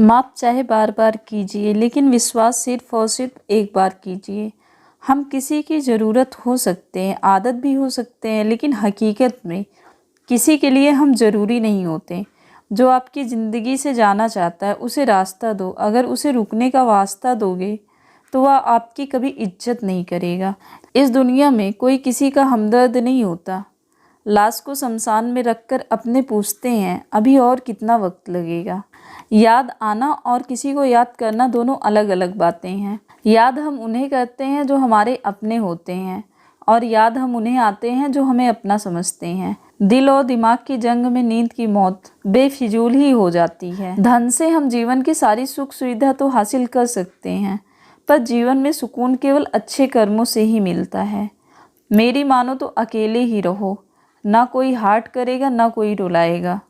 माफ़ चाहे बार बार कीजिए, लेकिन विश्वास सिर्फ और सिर्फ एक बार कीजिए। हम किसी की ज़रूरत हो सकते हैं, आदत भी हो सकते हैं, लेकिन हकीकत में किसी के लिए हम ज़रूरी नहीं होते। जो आपकी ज़िंदगी से जाना चाहता है उसे रास्ता दो। अगर उसे रुकने का वास्ता दोगे तो वह आपकी कभी इज्जत नहीं करेगा। इस दुनिया में कोई किसी का हमदर्द नहीं होता। लाश को शमशान में रखकर अपने पूछते हैं अभी और कितना वक्त लगेगा। याद आना और किसी को याद करना दोनों अलग अलग बातें हैं। याद हम उन्हें करते हैं जो हमारे अपने होते हैं, और याद हम उन्हें आते हैं जो हमें अपना समझते हैं। दिल और दिमाग की जंग में नींद की मौत बेफिजूल ही हो जाती है। धन से हम जीवन की सारी सुख सुविधा तो हासिल कर सकते हैं, पर जीवन में सुकून केवल अच्छे कर्मों से ही मिलता है। मेरी मानो तो अकेले ही रहो। ना कोई हार्ट करेगा, ना कोई रुलाएगा,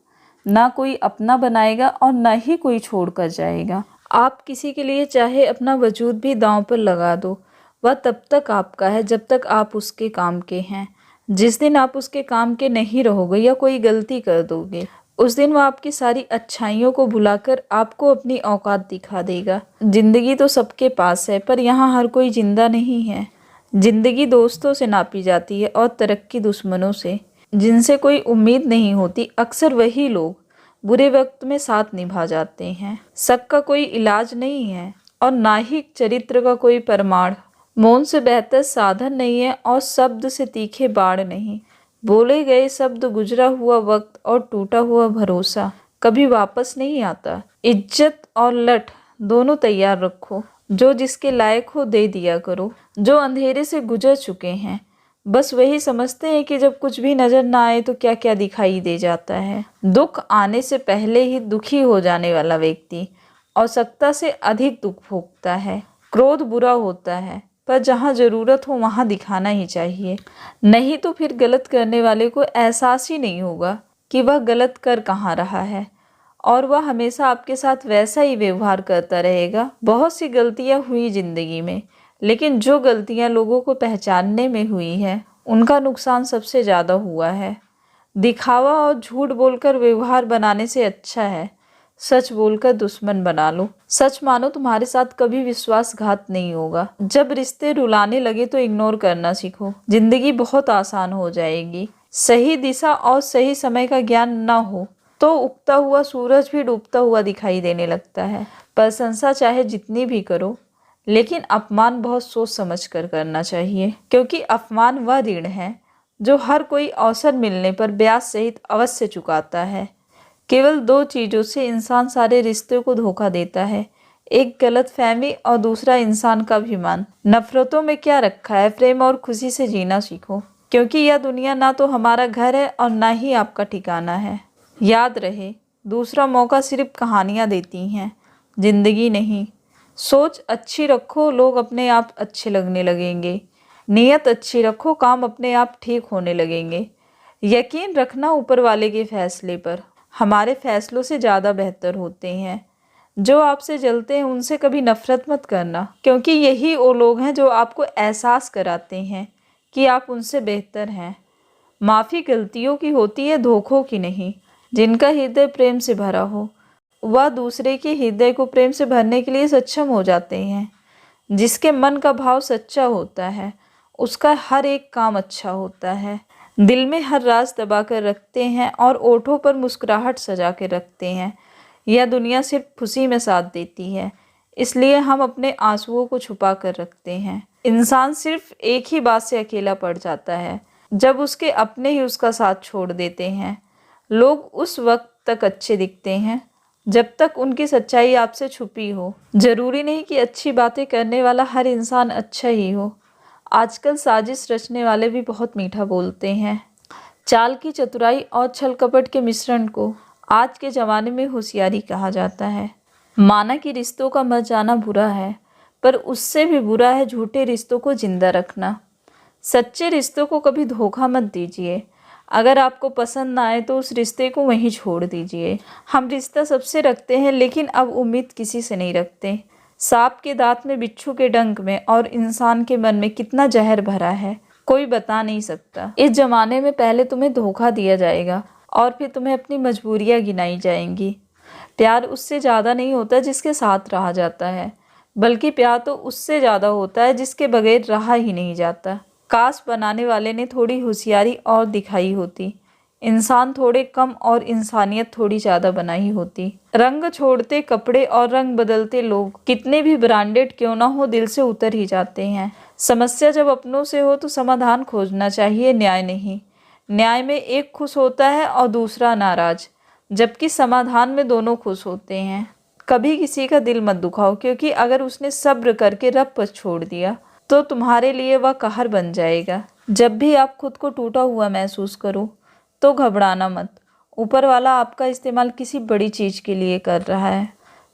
ना कोई अपना बनाएगा और ना ही कोई छोड़ कर जाएगा। आप किसी के लिए चाहे अपना वजूद भी दांव पर लगा दो, वह तब तक आपका है जब तक आप उसके काम के हैं। जिस दिन आप उसके काम के नहीं रहोगे या कोई गलती कर दोगे, उस दिन वह आपकी सारी अच्छाइयों को भुलाकर आपको अपनी औकात दिखा देगा। जिंदगी तो सबके पास है, पर यहाँ हर कोई जिंदा नहीं है। जिंदगी दोस्तों से नापी जाती है और तरक्की दुश्मनों से। जिनसे कोई उम्मीद नहीं होती, अक्सर वही लोग बुरे वक्त में साथ निभा जाते हैं। शक का कोई इलाज नहीं है और ना ही चरित्र का कोई प्रमाण। मौन से बेहतर साधन नहीं है और शब्द से तीखे बाढ़ नहीं। बोले गए शब्द, गुजरा हुआ वक्त और टूटा हुआ भरोसा कभी वापस नहीं आता। इज्जत और लठ दोनों तैयार रखो। जो जिसके लायक हो दे दिया करो। जो अंधेरे से गुजर चुके हैं बस वही समझते हैं कि जब कुछ भी नजर ना आए तो क्या क्या दिखाई दे जाता है। दुख आने से पहले ही दुखी हो जाने वाला व्यक्ति आवश्यकता से अधिक दुख भोगता है। क्रोध बुरा होता है, पर जहाँ जरूरत हो वहाँ दिखाना ही चाहिए, नहीं तो फिर गलत करने वाले को एहसास ही नहीं होगा कि वह गलत कर कहाँ रहा है, और वह हमेशा आपके साथ वैसा ही व्यवहार करता रहेगा। बहुत सी गलतियाँ हुई जिंदगी में, लेकिन जो गलतियां लोगों को पहचानने में हुई है उनका नुकसान सबसे ज़्यादा हुआ है। दिखावा और झूठ बोलकर व्यवहार बनाने से अच्छा है सच बोलकर दुश्मन बना लो। सच मानो तुम्हारे साथ कभी विश्वासघात नहीं होगा। जब रिश्ते रुलाने लगे तो इग्नोर करना सीखो। जिंदगी बहुत आसान हो जाएगी। सही दिशा और सही समय का ज्ञान ना हो तो उगता हुआ सूरज भी डूबता हुआ दिखाई देने लगता है। प्रशंसा चाहे जितनी भी करो, लेकिन अपमान बहुत सोच समझ कर करना चाहिए, क्योंकि अपमान वह ऋण है जो हर कोई अवसर मिलने पर ब्याज सहित अवश्य चुकाता है। केवल दो चीज़ों से इंसान सारे रिश्ते को धोखा देता है, एक गलतफहमी और दूसरा इंसान का अभिमान। नफरतों में क्या रखा है, प्रेम और खुशी से जीना सीखो, क्योंकि यह दुनिया ना तो हमारा घर है और ना ही आपका ठिकाना है। याद रहे, दूसरा मौका सिर्फ कहानियाँ देती हैं, जिंदगी नहीं। सोच अच्छी रखो, लोग अपने आप अच्छे लगने लगेंगे। नीयत अच्छी रखो, काम अपने आप ठीक होने लगेंगे। यकीन रखना ऊपर वाले के फैसले पर, हमारे फैसलों से ज़्यादा बेहतर होते हैं। जो आपसे जलते हैं उनसे कभी नफरत मत करना, क्योंकि यही वो लोग हैं जो आपको एहसास कराते हैं कि आप उनसे बेहतर हैं। माफ़ी गलतियों की होती है, धोखों की नहीं। जिनका हृदय प्रेम से भरा हो वह दूसरे के हृदय को प्रेम से भरने के लिए सक्षम हो जाते हैं। जिसके मन का भाव सच्चा होता है उसका हर एक काम अच्छा होता है। दिल में हर राज दबा कर रखते हैं और ओठों पर मुस्कुराहट सजा कर रखते हैं। यह दुनिया सिर्फ खुशी में साथ देती है, इसलिए हम अपने आंसुओं को छुपा कर रखते हैं। इंसान सिर्फ एक ही बात से अकेला पड़ जाता है, जब उसके अपने ही उसका साथ छोड़ देते हैं। लोग उस वक्त तक अच्छे दिखते हैं जब तक उनकी सच्चाई आपसे छुपी हो। जरूरी नहीं कि अच्छी बातें करने वाला हर इंसान अच्छा ही हो। आजकल साजिश रचने वाले भी बहुत मीठा बोलते हैं। चाल की चतुराई और छल कपट के मिश्रण को आज के ज़माने में होशियारी कहा जाता है। माना कि रिश्तों का मर जाना बुरा है, पर उससे भी बुरा है झूठे रिश्तों को जिंदा रखना। सच्चे रिश्तों को कभी धोखा मत दीजिए। अगर आपको पसंद ना आए तो उस रिश्ते को वहीं छोड़ दीजिए। हम रिश्ता सबसे रखते हैं, लेकिन अब उम्मीद किसी से नहीं रखते। सांप के दांत में, बिच्छू के डंक में और इंसान के मन में कितना जहर भरा है कोई बता नहीं सकता। इस जमाने में पहले तुम्हें धोखा दिया जाएगा और फिर तुम्हें अपनी मजबूरियां गिनाई जाएंगी। प्यार उससे ज़्यादा नहीं होता जिसके साथ रहा जाता है, बल्कि प्यार तो उससे ज़्यादा होता है जिसके बगैर रहा ही नहीं जाता। काश बनाने वाले ने थोड़ी होशियारी और दिखाई होती, इंसान थोड़े कम और इंसानियत थोड़ी ज़्यादा बनाई होती। रंग छोड़ते कपड़े और रंग बदलते लोग कितने भी ब्रांडेड क्यों ना हो, दिल से उतर ही जाते हैं। समस्या जब अपनों से हो तो समाधान खोजना चाहिए, न्याय नहीं। न्याय में एक खुश होता है और दूसरा नाराज, जबकि समाधान में दोनों खुश होते हैं। कभी किसी का दिल मत दुखाओ, क्योंकि अगर उसने सब्र करके रब पर छोड़ दिया तो तुम्हारे लिए वह कहर बन जाएगा। जब भी आप खुद को टूटा हुआ महसूस करो तो घबराना मत, ऊपर वाला आपका इस्तेमाल किसी बड़ी चीज़ के लिए कर रहा है।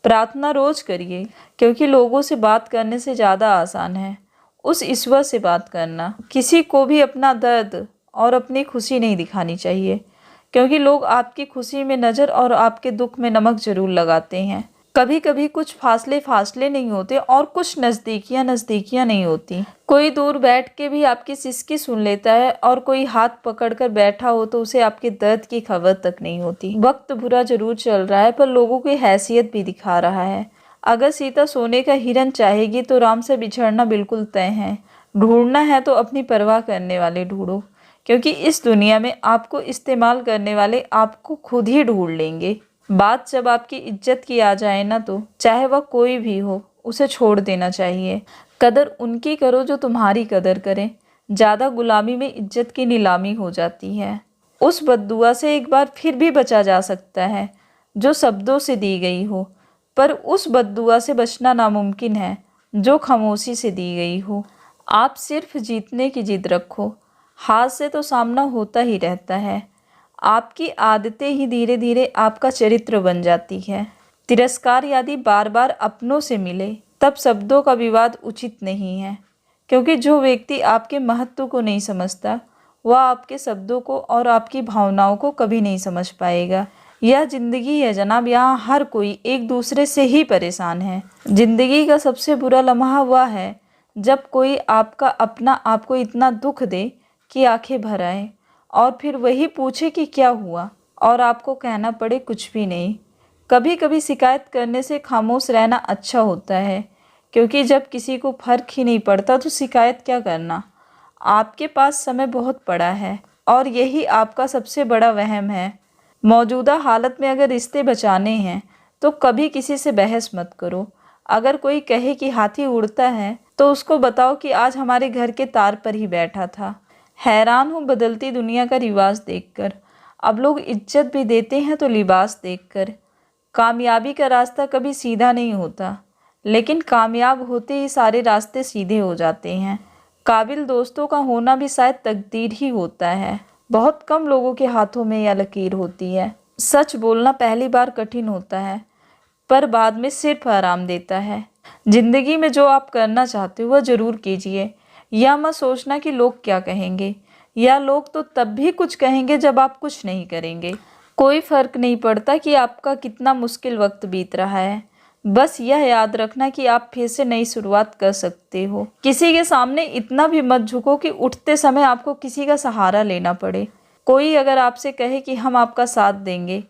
प्रार्थना रोज करिए, क्योंकि लोगों से बात करने से ज़्यादा आसान है उस ईश्वर से बात करना। किसी को भी अपना दर्द और अपनी खुशी नहीं दिखानी चाहिए, क्योंकि लोग आपकी खुशी में नज़र और आपके दुख में नमक जरूर लगाते हैं। कभी कभी कुछ फासले नहीं होते और कुछ नज़दीकियाँ नहीं होती। कोई दूर बैठ के भी आपकी सिसकी सुन लेता है और कोई हाथ पकड़कर बैठा हो तो उसे आपके दर्द की खबर तक नहीं होती। वक्त बुरा जरूर चल रहा है, पर लोगों की हैसियत भी दिखा रहा है। अगर सीता सोने का हिरन चाहेगी तो राम से बिछड़ना बिल्कुल तय है। ढूंढना है तो अपनी परवाह करने वाले ढूंढो, क्योंकि इस दुनिया में आपको इस्तेमाल करने वाले आपको खुद ही ढूंढ लेंगे। बात जब आपकी इज्जत की आ जाए ना, तो चाहे वह कोई भी हो, उसे छोड़ देना चाहिए। कदर उनकी करो जो तुम्हारी कदर करें। ज़्यादा गुलामी में इज्जत की नीलामी हो जाती है। उस बद्दुआ से एक बार फिर भी बचा जा सकता है जो शब्दों से दी गई हो, पर उस बद्दुआ से बचना नामुमकिन है जो खामोशी से दी गई हो। आप सिर्फ जीतने की जिद रखो, हार से तो सामना होता ही रहता है। आपकी आदतें ही धीरे धीरे आपका चरित्र बन जाती है। तिरस्कार यदि बार बार अपनों से मिले तब शब्दों का विवाद उचित नहीं है, क्योंकि जो व्यक्ति आपके महत्व को नहीं समझता वह आपके शब्दों को और आपकी भावनाओं को कभी नहीं समझ पाएगा। यह जिंदगी है जनाब, यहाँ हर कोई एक दूसरे से ही परेशान है। जिंदगी का सबसे बुरा लम्हा वह है जब कोई आपका अपना आपको इतना दुख दे कि आंखें भर आए और फिर वही पूछे कि क्या हुआ और आपको कहना पड़े कुछ भी नहीं। कभी कभी शिकायत करने से खामोश रहना अच्छा होता है, क्योंकि जब किसी को फर्क ही नहीं पड़ता तो शिकायत क्या करना। आपके पास समय बहुत पड़ा है और यही आपका सबसे बड़ा वहम है। मौजूदा हालत में अगर रिश्ते बचाने हैं तो कभी किसी से बहस मत करो। अगर कोई कहे कि हाथी उड़ता है तो उसको बताओ कि आज हमारे घर के तार पर ही बैठा था। हैरान हूँ बदलती दुनिया का रिवाज देखकर। अब लोग इज्जत भी देते हैं तो लिबास देखकर। कामयाबी का रास्ता कभी सीधा नहीं होता, लेकिन कामयाब होते ही सारे रास्ते सीधे हो जाते हैं। काबिल दोस्तों का होना भी शायद तकदीर ही होता है। बहुत कम लोगों के हाथों में यह लकीर होती है। सच बोलना पहली बार कठिन होता है, पर बाद में सिर्फ आराम देता है। जिंदगी में जो आप करना चाहते हो वह जरूर कीजिए। या मत सोचना कि लोग क्या कहेंगे, या लोग तो तब भी कुछ कहेंगे जब आप कुछ नहीं करेंगे। कोई फर्क नहीं पड़ता कि आपका कितना मुश्किल वक्त बीत रहा है, बस यह याद रखना कि आप फिर से नई शुरुआत कर सकते हो। किसी के सामने इतना भी मत झुको कि उठते समय आपको किसी का सहारा लेना पड़े। कोई अगर आपसे कहे कि हम आपका साथ देंगे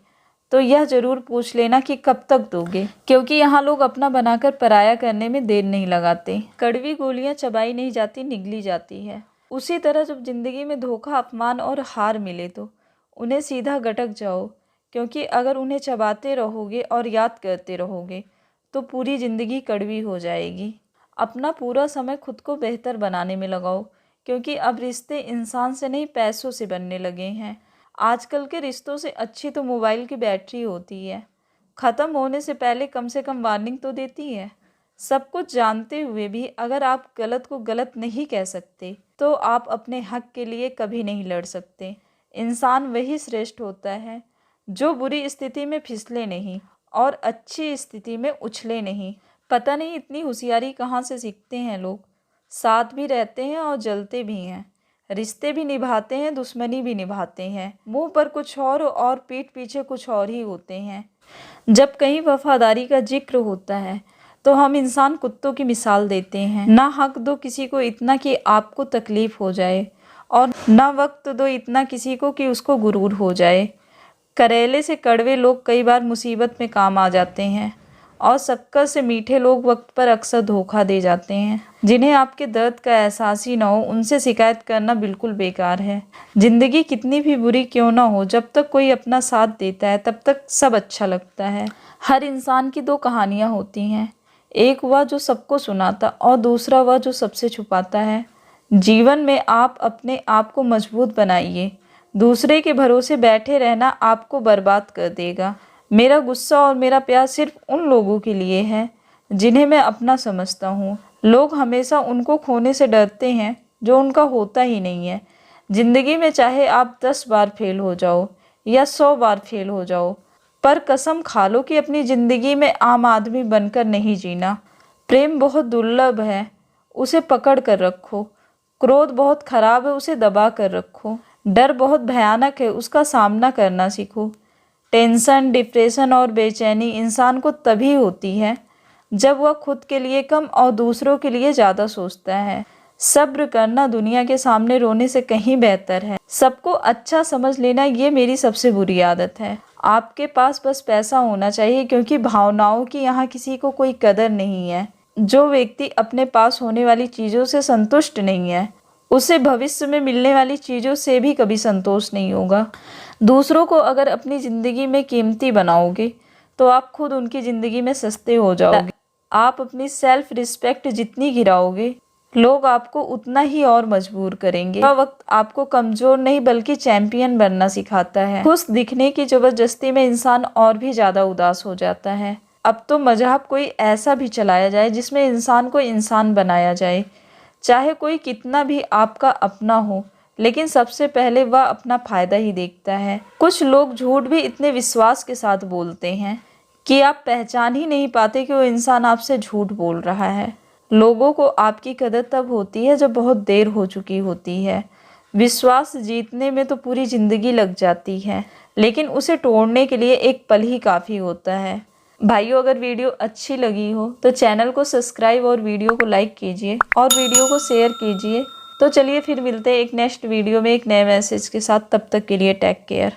तो यह जरूर पूछ लेना कि कब तक दोगे, क्योंकि यहाँ लोग अपना बनाकर पराया करने में देर नहीं लगाते। कड़वी गोलियाँ चबाई नहीं जाती, निगली जाती है। उसी तरह जब जिंदगी में धोखा, अपमान और हार मिले तो उन्हें सीधा गटक जाओ, क्योंकि अगर उन्हें चबाते रहोगे और याद करते रहोगे तो पूरी ज़िंदगी कड़वी हो जाएगी। अपना पूरा समय खुद को बेहतर बनाने में लगाओ, क्योंकि अब रिश्ते इंसान से नहीं पैसों से बनने लगे हैं। आजकल के रिश्तों से अच्छी तो मोबाइल की बैटरी होती है, ख़त्म होने से कम वार्निंग तो देती है। सब कुछ जानते हुए भी अगर आप गलत को गलत नहीं कह सकते तो आप अपने हक के लिए कभी नहीं लड़ सकते। इंसान वही श्रेष्ठ होता है जो बुरी स्थिति में फिसले नहीं और अच्छी स्थिति में उछले नहीं। पता नहीं इतनी होशियारी कहाँ से सीखते हैं लोग। साथ भी रहते हैं और जलते भी हैं, रिश्ते भी निभाते हैं, दुश्मनी भी निभाते हैं। मुंह पर कुछ और पीठ पीछे कुछ और ही होते हैं। जब कहीं वफादारी का जिक्र होता है तो हम इंसान कुत्तों की मिसाल देते हैं। ना हक दो किसी को इतना कि आपको तकलीफ हो जाए, और ना वक्त दो इतना किसी को कि उसको गुरूर हो जाए। करेले से कड़वे लोग कई बार मुसीबत में काम आ जाते हैं और शक्कर से मीठे लोग वक्त पर अक्सर धोखा दे जाते हैं। जिन्हें आपके दर्द का एहसास ही ना हो, उनसे शिकायत करना बिल्कुल बेकार है। जिंदगी कितनी भी बुरी क्यों ना हो, जब तक कोई अपना साथ देता है तब तक सब अच्छा लगता है। हर इंसान की दो कहानियाँ होती हैं, एक वह जो सबको सुनाता और दूसरा वह जो सबसे छुपाता है। जीवन में आप अपने आप को मजबूत बनाइए, दूसरे के भरोसे बैठे रहना आपको बर्बाद कर देगा। मेरा गुस्सा और मेरा प्यार सिर्फ उन लोगों के लिए है जिन्हें मैं अपना समझता हूँ। लोग हमेशा उनको खोने से डरते हैं जो उनका होता ही नहीं है। जिंदगी में चाहे आप 10 बार फेल हो जाओ या 100 बार फेल हो जाओ, पर कसम खा लो कि अपनी ज़िंदगी में आम आदमी बनकर नहीं जीना। प्रेम बहुत दुर्लभ है, उसे पकड़ कर रखो। क्रोध बहुत खराब है, उसे दबा कर रखो। डर बहुत भयानक है, उसका सामना करना सीखो। टेंशन, डिप्रेशन और बेचैनी इंसान को तभी होती है जब वह खुद के लिए कम और दूसरों के लिए ज़्यादा सोचता है। सब्र करना दुनिया के सामने रोने से कहीं बेहतर है। सबको अच्छा समझ लेना ये मेरी सबसे बुरी आदत है। आपके पास बस पैसा होना चाहिए, क्योंकि भावनाओं की यहाँ किसी को कोई कदर नहीं है। जो व्यक्ति अपने पास होने वाली चीज़ों से संतुष्ट नहीं है, उसे भविष्य में मिलने वाली चीज़ों से भी कभी संतोष नहीं होगा। दूसरों को अगर अपनी ज़िंदगी में कीमती बनाओगे तो आप खुद उनकी ज़िंदगी में सस्ते हो जाओगे। आप अपनी सेल्फ रिस्पेक्ट जितनी गिराओगे, लोग आपको उतना ही और मजबूर करेंगे। वह वक्त आपको कमज़ोर नहीं बल्कि चैंपियन बनना सिखाता है। खुश दिखने की ज़बरदस्ती में इंसान और भी ज़्यादा उदास हो जाता है। अब तो मजहब कोई ऐसा भी चलाया जाए जिसमें इंसान को इंसान बनाया जाए। चाहे कोई कितना भी आपका अपना हो, लेकिन सबसे पहले वह अपना फ़ायदा ही देखता है। कुछ लोग झूठ भी इतने विश्वास के साथ बोलते हैं कि आप पहचान ही नहीं पाते कि वो इंसान आपसे झूठ बोल रहा है। लोगों को आपकी कदर तब होती है जब बहुत देर हो चुकी होती है। विश्वास जीतने में तो पूरी ज़िंदगी लग जाती है, लेकिन उसे तोड़ने के लिए एक पल ही काफ़ी होता है। भाइयों, अगर वीडियो अच्छी लगी हो तो चैनल को सब्सक्राइब और वीडियो को लाइक कीजिए और वीडियो को शेयर कीजिए। तो चलिए फिर मिलते हैं एक नेक्स्ट वीडियो में एक नए मैसेज के साथ। तब तक के लिए टेक केयर।